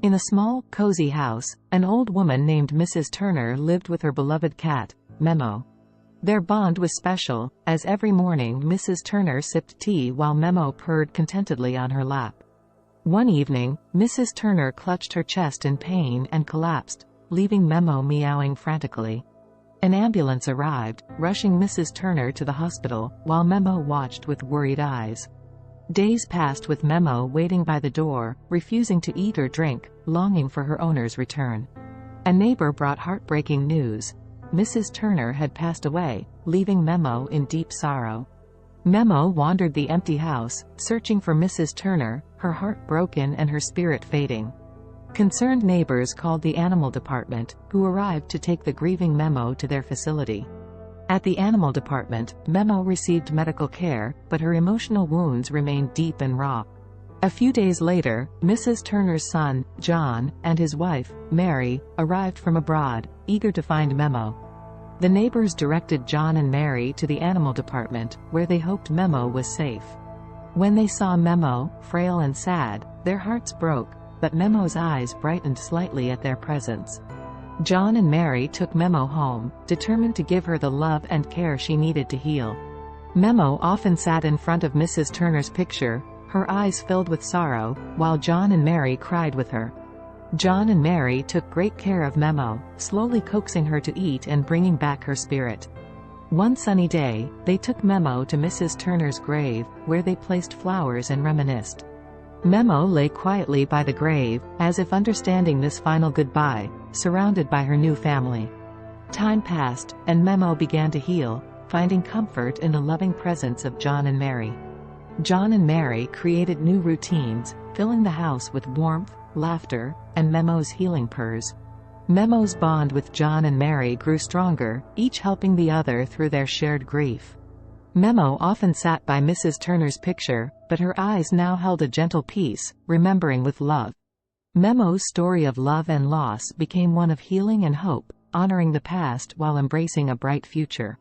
In a small, cozy house, an old woman named Mrs. Turner lived with her beloved cat, Memo. Their bond was special, as every morning Mrs. Turner sipped tea while Memo purred contentedly on her lap. One evening, Mrs. Turner clutched her chest in pain and collapsed, leaving Memo meowing frantically. An ambulance arrived, rushing Mrs. Turner to the hospital, while Memo watched with worried eyes. Days passed with Memo waiting by the door, refusing to eat or drink, longing for her owner's return. A neighbor brought heartbreaking news. Mrs. Turner had passed away, leaving Memo in deep sorrow. Memo wandered the empty house, searching for Mrs. Turner, her heart broken and her spirit fading. Concerned neighbors called the animal department, who arrived to take the grieving Memo to their facility. At the animal department, Memo received medical care, but her emotional wounds remained deep and raw. A few days later, Mrs. Turner's son, John, and his wife, Mary, arrived from abroad, eager to find Memo. The neighbors directed John and Mary to the animal department, where they hoped Memo was safe. When they saw Memo, frail and sad, their hearts broke, but Memo's eyes brightened slightly at their presence. John and Mary took Memo home, determined to give her the love and care she needed to heal. Memo often sat in front of Mrs. Turner's picture, her eyes filled with sorrow, while John and Mary cried with her. John and Mary took great care of Memo, slowly coaxing her to eat and bringing back her spirit. One sunny day, they took Memo to Mrs. Turner's grave, where they placed flowers and reminisced. Memo lay quietly by the grave, as if understanding this final goodbye, surrounded by her new family. Time passed, and Memo began to heal, finding comfort in the loving presence of John and Mary. John and Mary created new routines, filling the house with warmth, laughter, and Memo's healing purrs. Memo's bond with John and Mary grew stronger, each helping the other through their shared grief. Memo often sat by Mrs. Turner's picture, but her eyes now held a gentle peace, remembering with love. Memo's story of love and loss became one of healing and hope, honoring the past while embracing a bright future.